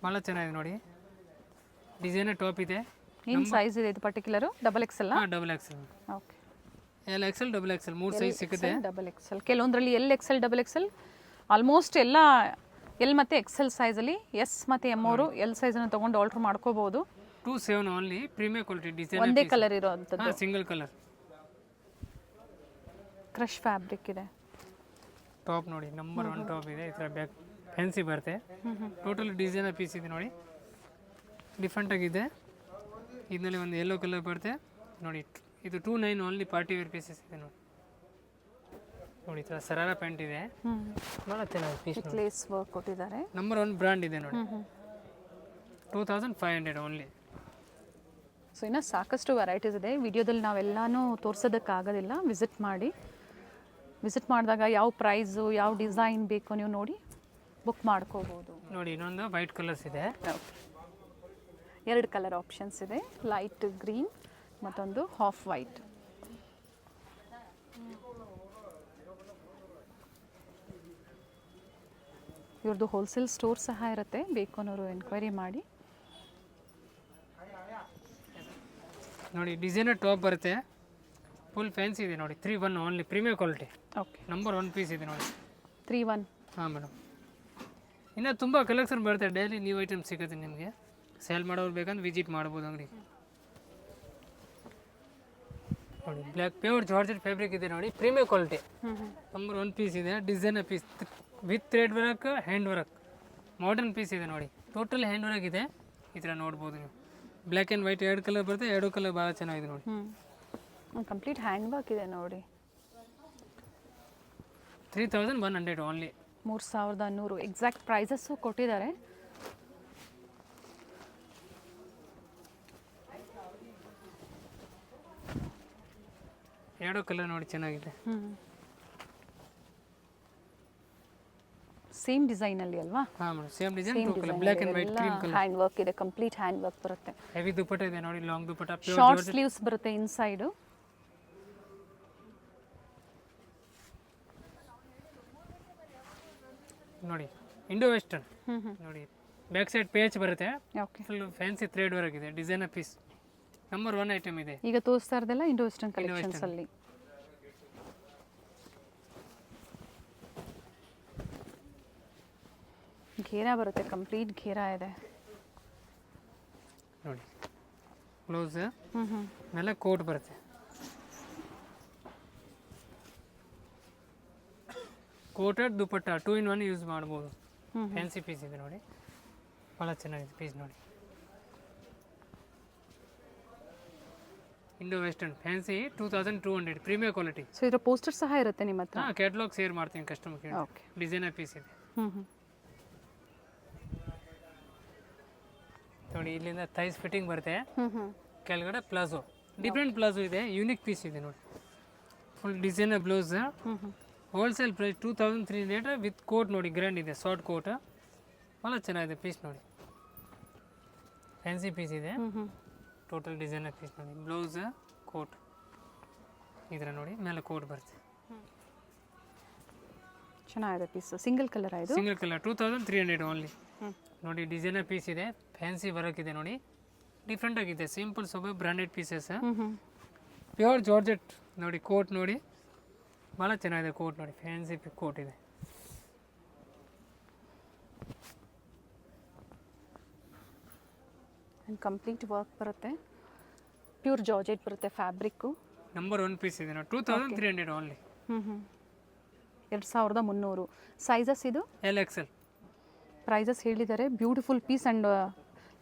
ಭಾಳ ಚೆನ್ನಾಗಿದೆ ನೋಡಿ. ಡಿಸೈನರ್ ಟಾಪ್ ಇದೆ. ಏನು ಸೈಜ್ ಇದೆ ಇದು ಪರ್ಟಿಕ್ಯುಲರು? XXL? ಹಾಂ, XXL. Okay, XL, XXL 3 size ಸಿಗುತ್ತೆ. XXL ಕೆಲವೊಂದರಲ್ಲಿ XL, XXL ಆಲ್ಮೋಸ್ಟ್ ಎಲ್ಲ ಎಲ್ ಮತ್ತು XL ಸೈಜಲ್ಲಿ, ಎಸ್ ಮತ್ತು M ಅವರು ಎಲ್ ಸೈಜನ್ನು ತೊಗೊಂಡು ಆಲ್ಟ್ರ್ ಮಾಡ್ಕೋಬೋದು. 27 ಓನ್ಲಿ, ಪ್ರೀಮಿಯರ್ ಕ್ವಾಲಿಟಿ ಡಿಸೈನ್, ಒಂದೇ ಕಲರ್ ಇರೋವಂಥದ್ದು, ಸಿಂಗಲ್ ಕಲರ್, ಕ್ರಶ್ ಫ್ಯಾಬ್ರಿಕ್ ಇದೆ. ಟಾಪ್ ನೋಡಿ, ನಂಬರ್ 1 ಟಾಪ್ ಇದೆ, ಈ ಥರ ಬ್ಯಾಕ್ ಫ್ಯಾನ್ಸಿ ಬರುತ್ತೆ. ಟೋಟಲ್ ಡಿಸೈನರ್ ಪೀಸ್ ಇದೆ ನೋಡಿ, ಡಿಫ್ರೆಂಟ್ ಆಗಿದೆ. ಇದರಲ್ಲಿ ಒಂದು ಯೆಲ್ಲೋ ಕಲರ್ ಬರುತ್ತೆ ನೋಡಿ, ಇದು 29 ಓನ್ಲಿ, ಪಾರ್ಟಿ ವೇರ್ ಪೀಸಸ್ ಇದೆ ನೋಡಿ. ನೋಡಿ ಈ ಥರ ಸರಾರ ಪ್ಯಾಂಟ್ ಇದೆ, ಭಾಳ ಚೆನ್ನಾಗಿದೆ ಪೀಸ್, ಲೇಸ್ ವರ್ಕ್ ಕೊಟ್ಟಿದ್ದಾರೆ. ನಂಬರ್ 1 ಬ್ರ್ಯಾಂಡ್ ಇದೆ ನೋಡಿ. 2500 ಓನ್ಲಿ. ಸೊ ಇನ್ನು ಸಾಕಷ್ಟು ವೆರೈಟೀಸ್ ಇದೆ, ವಿಡಿಯೋದಲ್ಲಿ ನಾವೆಲ್ಲನೂ ತೋರಿಸೋದಕ್ಕಾಗೋದಿಲ್ಲ. ವಿಸಿಟ್ ಮಾಡಿ, ವಿಸಿಟ್ ಮಾಡಿದಾಗ ಯಾವ ಪ್ರೈಸು ಯಾವ ಡಿಸೈನ್ ಬೇಕೋ ನೀವು ನೋಡಿ ಬುಕ್ ಮಾಡ್ಕೋಬೋದು. ನೋಡಿ ಇನ್ನೊಂದು ವೈಟ್ ಕಲರ್ಸ್ ಇದೆ, 2 ಕಲರ್ ಆಪ್ಷನ್ಸ್ ಇದೆ, ಲೈಟ್ ಗ್ರೀನ್ ಮತ್ತೊಂದು ಹಾಫ್ ವೈಟ್. ಇವ್ರದ್ದು ಹೋಲ್ಸೇಲ್ ಸ್ಟೋರ್ ಸಹ ಇರುತ್ತೆ, ಬೇಕು ಅನ್ನೋರು ಎನ್ಕ್ವೈರಿ ಮಾಡಿ. ನೋಡಿ ಡಿಸೈನರ್ ಟಾಪ್ ಬರುತ್ತೆ, ಫುಲ್ ಫ್ಯಾನ್ಸಿ ಇದೆ ನೋಡಿ, 31 only, premier quality, okay, number 1 piece ಇದೆ ನೋಡಿ. 31. ಹಾಂ ಮೇಡಮ್, ಇನ್ನು ತುಂಬ ಕಲೆಕ್ಷನ್ ಬರುತ್ತೆ, ಡೈಲಿ ನ್ಯೂ ಐಟಮ್ ಸಿಗುತ್ತೆ ನಿಮಗೆ. ಸೇಲ್ ಮಾಡೋರು ಬೇಕಂದ್ರೆ ವಿಸಿಟ್ ಮಾಡ್ಬೋದು ಅಂಗಡಿ. ನೋಡಿ ಬ್ಲ್ಯಾಕ್ ಪ್ಯೂರ್ ಜಾರ್ಜೆಟ್ ಫ್ಯಾಬ್ರಿಕ್ ಇದೆ ನೋಡಿ, ಪ್ರೀಮಿಯರ್ ಕ್ವಾಲಿಟಿ, ನಂಬರ್ 1 ಪೀಸ್ ಇದೆ, designer piece with thread work, hand work, modern piece ಇದೆ ನೋಡಿ, ಟೋಟಲ್ ಹ್ಯಾಂಡ್ ವರ್ಕ್ ಇದೆ. ಈ ಥರ ನೋಡ್ಬೋದು ನೀವು, ಬ್ಲ್ಯಾಕ್ ಆ್ಯಂಡ್ ವೈಟ್ 2 ಕಲರ್ ಬರುತ್ತೆ, 2 ಕಲರ್ ಭಾಳ ಚೆನ್ನಾಗಿದೆ ನೋಡಿ. ಕಂಪ್ಲೀಟ್ ಹ್ಯಾಂಡ್ ವರ್ಕ್ ಇದೆ ನೋಡಿ. 3100 ಓನ್ಲಿ. 3100 ಎಕ್ಸಾಕ್ಟ್ ಪ್ರೈಸಸ್ಸು ಕೊಟ್ಟಿದ್ದಾರೆ. ಎರಡು ಕಲರ್ ನೋಡಿ ಚೆನ್ನಾಗಿದೆ. ಸೇಮ್ ಡಿಸೈನ್ ಅಲ್ಲಿ ಅಲ್ವಾ? ಹಾ madam, same design, two colour, black and white, cream colour. Hand work ಇದೆ, ಕಂಪ್ಲೀಟ್ ಹ್ಯಾಂಡ್ ವರ್ಕ್ ಬರುತ್ತೆ. ಹೆವಿ ದುಪಟ್ಟ ಇದೆ ನೋಡಿ, long dupatta, pure short sleeves ಬರುತ್ತೆ ಇನ್ಸೈಡ್. ನೋಡಿ ಇಂಡೋ ವೆಸ್ಟರ್ನ್ ನೋಡಿ, ಬ್ಯಾಕ್ ಸೈಡ್ ಪೇಚ್ ಬರುತ್ತೆ, okay, full fancy thread work ಇದೆ, designer piece, number 1 item ಇದೆ. ಈಗ ತೋರಿಸ್ತಾ ಇರೋದೆಲ್ಲ ಇಂಡೋ ವೆಸ್ಟರ್ನ್ ಕಲೆಕ್ಷನ್ಸ್ ಅಲ್ಲಿ. ಘೇರಾ ಬರುತ್ತೆ, ಕಂಪ್ಲೀಟ್ ಘೇರಾ ಇದೆ. ನೋಡಿ ಬ್ಲೌಸ್ ಮೇಲೆ ಕೋಟ್ ಬರುತ್ತೆ. ಕೋಟೆಡ್ ದುಪಟ್ಟ 2 in 1 ಯೂಸ್ ಮಾಡ್ಬೋದು. ಫ್ಯಾನ್ಸಿ ಪೀಸ್ ಇದೆ ನೋಡಿ, ಭಾಳ ಚೆನ್ನಾಗಿದೆ ಪೀಸ್ ನೋಡಿ. Indo western fancy 2200 premier quality. So ಇದರ ಪೋಸ್ಟರ್ ಸಹ ಇರುತ್ತೆ ನಿಮ್ಮ ಹತ್ರ? ಹಾಂ, ಕ್ಯಾಟ್ಲಾಗ್ ಶೇರ್ ಮಾಡ್ತೀನಿ ಕಸ್ಟಮರ್ ಕೇಳಿ. ಓಕೆ. ಡಿಸೈನರ್ ಪೀಸ್ ಇದೆ ನೋಡಿ. ಇಲ್ಲಿಂದ ಥೈಸ್ ಫಿಟ್ಟಿಂಗ್ ಬರುತ್ತೆ, ಕೆಳಗಡೆ ಪ್ಲಾಜೋ, ಡಿಫ್ರೆಂಟ್ ಪ್ಲಾಜೋ ಇದೆ, ಯೂನಿಕ್ ಪೀಸ್ ಇದೆ ನೋಡಿ. Full designer blouse, wholesale price 2300 with coat ನೋಡಿ, ಗ್ರ್ಯಾಂಡ್ ಇದೆ, ಶಾರ್ಟ್ ಕೋಟ್, ಭಾಳ ಚೆನ್ನಾಗಿದೆ ಪೀಸ್ ನೋಡಿ. ಫ್ಯಾನ್ಸಿ ಪೀಸ್ ಇದೆ, ಟೋಟಲ್ ಡಿಸೈನರ್ ಪೀಸ್ ನೋಡಿ. ಬ್ಲೌಸ್ ಕೋಟ್ ಇದರ ನೋಡಿ, ಮೇಲೆ ಕೋಟ್ ಬರುತ್ತೆ. ಚೆನ್ನಾಗಿದೆ ಪೀಸ್. ಸಿಂಗಲ್ ಕಲರ್ ಇದು? ಸಿಂಗಲ್ ಕಲರ್ 2300 ಓನ್ಲಿ ನೋಡಿ. ಡಿಸೈನರ್ ಪೀಸ್ ಇದೆ, ಫ್ಯಾನ್ಸಿ ವರ್ಕ್ ಇದೆ ನೋಡಿ, ಡಿಫ್ರೆಂಟ್ ಆಗಿದೆ. Simple sober branded pieces, pure georgette ನೋಡಿ. ಕೋಟ್ ನೋಡಿ, ಭಾಳ ಚೆನ್ನಾಗಿದೆ ಕೋಟ್ ನೋಡಿ, ಫ್ಯಾನ್ಸಿ ಕೋಟ್ ಇದೆ. ಆ್ಯಂಡ್ ಕಂಪ್ಲೀಟ್ ವರ್ಕ್ ಬರುತ್ತೆ, ಪ್ಯೂರ್ ಜಾರ್ಜೆಟ್ ಬರುತ್ತೆ ಫ್ಯಾಬ್ರಿಕ್ಕು. ನಂಬರ್ 1 ಪೀಸ್ ಇದೆ ನೋಡಿ, 2300 ಓನ್ಲಿ. 2300. ಸೈಜಸ್ ಇದು LXL. ಪ್ರೈಸಸ್ ಹೇಳಿದ್ದಾರೆ. Beautiful piece and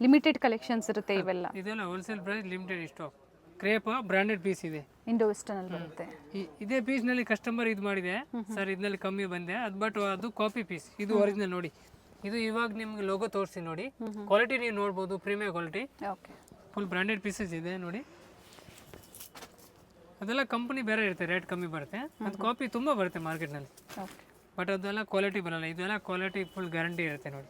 limited collections ಇರುತ್ತೆ ಇವೆಲ್ಲ. ಇದೆಲ್ಲ wholesale price, limited stock. Crepe branded piece ಇದೆ, ಇಂಡೋ ವೆಸ್ಟರ್ನ್ ಅಲ್ಲಿ ಬರುತ್ತೆ. ಇದೇ ಪೀಸ್ನಲ್ಲಿ ಕಸ್ಟಮರ್ ಇದು ಮಾಡಿದೆ ಸರ್, ಇದರಲ್ಲಿ ಕಮ್ಮಿ ಬಂದೆ ಅದು, ಬಟ್ ಅದು ಕಾಪಿ ಪೀಸ್, ಇದು ಒರಿಜಿನಲ್ ನೋಡಿ. ಇದು ಇವಾಗ ನಿಮ್ಗೆ ಲೋಗೋ ತೋರಿಸಿ ನೋಡಿ, ಕ್ವಾಲಿಟಿ ನೀವು ನೋಡ್ಬೋದು, premier quality. Okay. Full branded pieces ಇದೆ ನೋಡಿ. ಅದೆಲ್ಲ ಕಂಪನಿ ಬೇರೆ ಇರುತ್ತೆ, ರೇಟ್ ಕಮ್ಮಿ ಬರುತ್ತೆ. ಅದು ಕಾಪಿ ತುಂಬ ಬರುತ್ತೆ ಮಾರ್ಕೆಟ್ನಲ್ಲಿ, ಬಟ್ ಅದೆಲ್ಲ ಕ್ವಾಲಿಟಿ ಬರಲ್ಲ. ಇದೆಲ್ಲ ಕ್ವಾಲಿಟಿ ಫುಲ್ ಗ್ಯಾರಂಟಿ ಇರುತ್ತೆ ನೋಡಿ.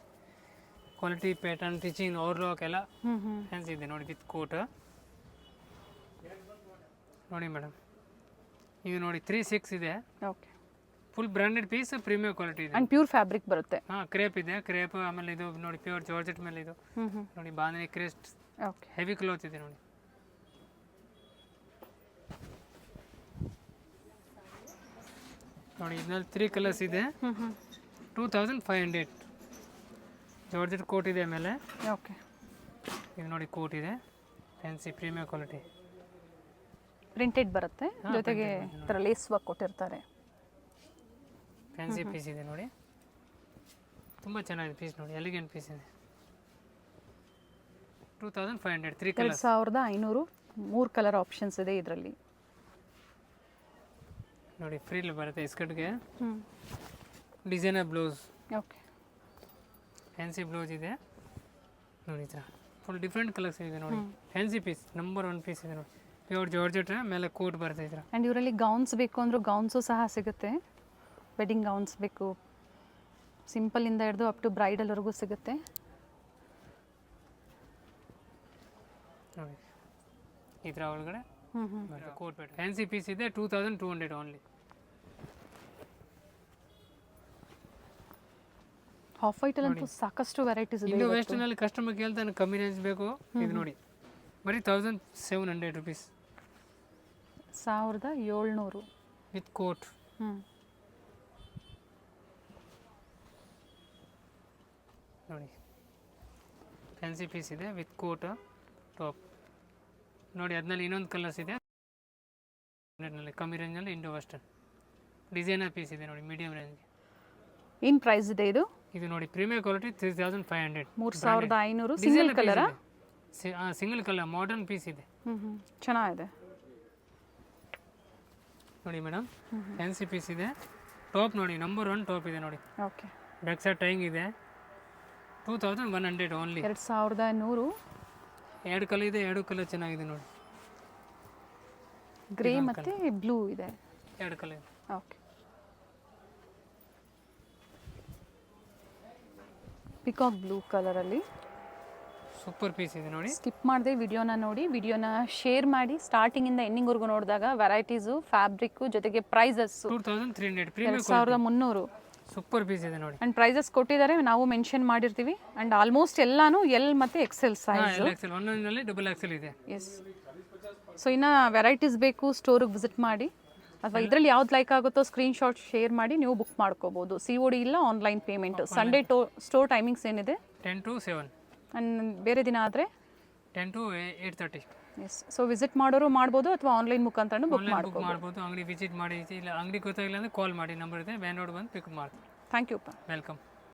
ಕ್ವಾಲಿಟಿ, ಪ್ಯಾಟರ್ನ್, ಸ್ಟಿಚಿಂಗ್, ಓವರ್ಲಾಕ್ ಎಲ್ಲ ಫ್ಯಾನ್ಸಿ ಇದೆ ನೋಡಿ, ವಿತ್ ಕೋಟ್ ನೋಡಿ ಮೇಡಮ್. ಇದು ನೋಡಿ 36 ಇದೆ. Okay. Full branded piece, premier quality ಇದೆ. ಆ್ಯಂಡ್ ಪ್ಯೂರ್ ಫ್ಯಾಬ್ರಿಕ್ ಬರುತ್ತೆ. ಹಾಂ, ಕ್ರೇಪ್ ಇದೆ, ಕ್ರೇಪ್. ಆಮೇಲೆ ಇದು ನೋಡಿ ಪ್ಯೂರ್ ಜಾರ್ಜೆಟ್ ಮೇಲೆ ಇದು ನೋಡಿ, ಬಾಂಧನಿ ಕ್ರೇಸ್ಟ್, ಓಕೆ. ಹೆವಿ ಕ್ಲೋತ್ ಇದೆ ನೋಡಿ. ನೋಡಿ ಇದರಲ್ಲಿ 3 ಕಲರ್ಸ್ ಇದೆ, 2500. ಜಾರ್ಜೆಟ್ ಕೋಟ್ ಇದೆ ಮೇಲೆ. ಓಕೆ. ಇದು ನೋಡಿ ಕೋಟ್ ಇದೆ, ಫ್ಯಾನ್ಸಿ ಪ್ರೀಮಿಯರ್ ಕ್ವಾಲಿಟಿ, ಪ್ರಿಂಟೆಡ್ ಬರುತ್ತೆ, ಜೊತೆಗೆ ಥರ ಲೇಸ್ ವರ್ಕ್ ಕೊಟ್ಟಿರ್ತಾರೆ. ಫ್ಯಾನ್ಸಿ ಪೀಸ್ ಇದೆ ನೋಡಿ, ತುಂಬ ಚೆನ್ನಾಗಿದೆ ಪೀಸ್ ನೋಡಿ, ಎಲಿಗೆಂಟ್ ಪೀಸ್ ಇದೆ. 2500, 3 ಕಲರ್ಸ್. 2500, 3 ಕಲರ್ ಆಪ್ಷನ್ಸ್ ಇದೆ ಇದರಲ್ಲಿ ನೋಡಿ. ಫ್ರೀಲ್ ಬರುತ್ತೆ ಸ್ಕರ್ಟ್ಗೆ, designer blouse. Okay. Fancy blouse ಇದೆ ನೋಡಿ, ಫುಲ್ ಡಿಫ್ರೆಂಟ್ ಕಲರ್ಸ್ ಇದೆ ನೋಡಿ. ಫ್ಯಾನ್ಸಿ ಪೀಸ್, ನಂಬರ್ 1 ಪೀಸ್ ಇದೆ ನೋಡಿ, ಪ್ಯೂರ್ ಜಾರ್ಜೆಟ್ ಮೇಲೆ ಕೋಟ್ ಬರುತ್ತೆ ಇದ್ರ. ಆ್ಯಂಡ್ ಇವರಲ್ಲಿ ಗೌನ್ಸ್ ಬೇಕು ಅಂದರೂ ಗೌನ್ಸು ಸಹ ಸಿಗುತ್ತೆ. ವೆಡ್ಡಿಂಗ್ ಗೌನ್ಸ್ ಬೇಕು, ಸಿಂಪಲಿಂದ ಹಿಡಿದು ಅಪ್ ಟು ಬ್ರೈಡಲ್ವರೆಗೂ ಸಿಗುತ್ತೆ ನೋಡಿ. ಇದರ ಒಳಗಡೆ ಕೋಟ್ ಬೇಡ. ಫ್ಯಾನ್ಸಿ ಪೀಸ್ ಇದೆ, 2200 ಓನ್ಲಿ. ಹಾಫ್ ವೈಟಲ್ಲಂತೂ ಸಾಕಷ್ಟು ವೆರೈಟೀಸ್ ಇದೆ. ಇಂಡೋ ವೆಸ್ಟರ್ನಲ್ಲಿ ಕಸ್ಟಮರ್ ಕೇಳ್ತಾನೆ ಕಮ್ಮಿ ರೇಂಜ್ ಬೇಕು, ಇದು ನೋಡಿ ಬರೀ 1700 ರುಪೀಸ್. 1700 with coat. ನೋಡಿ ಫ್ಯಾನ್ಸಿ ಪೀಸ್ ಇದೆ ವಿತ್ ಕೋಟ್ ಟಾಪ್ ನೋಡಿ. ಅದರಲ್ಲಿ ಇನ್ನೊಂದು ಕಲರ್ಸ್ ಇದೆ ಕಮ್ಮಿ ರೇಂಜ್ನಲ್ಲಿ, ಇಂಡೋ ವೆಸ್ಟರ್ನ್ ಡಿಸೈನರ್ ಪೀಸ್ ಇದೆ ನೋಡಿ, ಮೀಡಿಯಂ ರೇಂಜ್ಗೆ. ಏನು ಪ್ರೈಸ್ ಇದೆ ಇದು? ಇದು ನೋಡಿ premier quality 3500. 3500. Single colour? Single colour, modern piece ಇದೆ, ಚೆನ್ನಾಗಿದೆ ನೋಡಿ ಮೇಡಮ್. ಫ್ಯಾನ್ಸಿ ಪೀಸ್ ಇದೆ, ಟಾಪ್ ನೋಡಿ, ನಂಬರ್ 1 ಟಾಪ್ ಇದೆ ನೋಡಿ. ಓಕೆ. ಬ್ಯಾಕ್ ಸೈಡ್ ಟೈಂಗ್ ಇದೆ, 2100 ಓನ್ಲಿ. 2100. 2 ಕಲರ್ ಇದೆ, 2 ಕಲರ್ ಚೆನ್ನಾಗಿದೆ ನೋಡಿ. ಗ್ರೇ ಮತ್ತು ಬ್ಲೂ ಇದೆ, 2 ಕಲರ್. ಓಕೆ. ಪಿಕಾಕ್ ಬ್ಲೂ ಕಲರಲ್ಲಿ ಸೂಪರ್ ಪೀಸ್ ಇದೆ ನೋಡಿ. ಸ್ಕಿಪ್ ಮಾಡಿದೆ ವಿಡಿಯೋನ ನೋಡಿ, ವಿಡಿಯೋನ ಶೇರ್ ಮಾಡಿ. ಸ್ಟಾರ್ಟಿಂಗಿಂದ ಎಂಡಿಂಗ್ವರೆಗೂ ನೋಡಿದಾಗ ವೆರೈಟೀಸು, ಫ್ಯಾಬ್ರಿಕ್ಕು, ಜೊತೆಗೆ ಪ್ರೈಸಸ್ 2300 ಪ್ರೀಮಿಯರ್ 2300. ಸೂಪರ್ ಪೀಸ್ ಇದೆ ನೋಡಿ. ಆ್ಯಂಡ್ ಪ್ರೈಸಸ್ ಕೊಟ್ಟಿದ್ದಾರೆ, ನಾವು ಮೆನ್ಷನ್ ಮಾಡಿರ್ತೀವಿ. ಆ್ಯಂಡ್ ಆಲ್ಮೋಸ್ಟ್ ಎಲ್ಲಾನು ಎಲ್ ಮತ್ತು ಎಕ್ಸೆಲ್ ಸೈಜ್. ಒಂದೊಂದರಲ್ಲಿ ಡಬಲ್ ಎಕ್ಸೆಲ್ ಇದೆ. ಎಸ್. ಸೊ ಇನ್ನು ವೆರೈಟೀಸ್ ಬೇಕು, ಸ್ಟೋರಿಗೆ ವಿಸಿಟ್ ಮಾಡಿ. ಅಥವಾ ಇದರಲ್ಲಿ ಯಾವ್ದು ಲೈಕ್ ಆಗುತ್ತೋ ಸ್ಕ್ರೀನ್ಶಾಟ್ ಶೇರ್ ಮಾಡಿ ನೀವು ಬುಕ್ ಮಾಡ್ಕೋಬೋದು. COD ಇಲ್ಲ, online payment. Sunday store timings ಏನಿದೆ? 10 to 7. ಆ್ಯಂಡ್ ಬೇರೆ ದಿನ ಆದರೆ 10 to 8:30. ಎಸ್. ಸೊ ವಿಸಿಟ್ ಮಾಡೋರು ಮಾಡ್ಬೋದು ಅಥವಾ ಆನ್ಲೈನ್ ಮುಖಾಂತರನೂ ಬುಕ್ ಬುಕ್ ಮಾಡ್ಬೋದು. ಮಾಡ್ಬೋದು. ಅಂಗಡಿ ವಿಸಿಟ್ ಮಾಡಿ, ಇಲ್ಲ ಅಂಗಡಿ ಗೊತ್ತಾಗಿಲ್ಲ ಅಂದರೆ ಕಾಲ್ ಮಾಡಿ, ನಂಬರ್ ಇದೆ, ವ್ಯಾನ್ ರೋಡ್ ಬಂದು ಪಿಕ್ ಮಾಡ್ತೀವಿ. Thank you. ವೆಲ್ಕಮ್.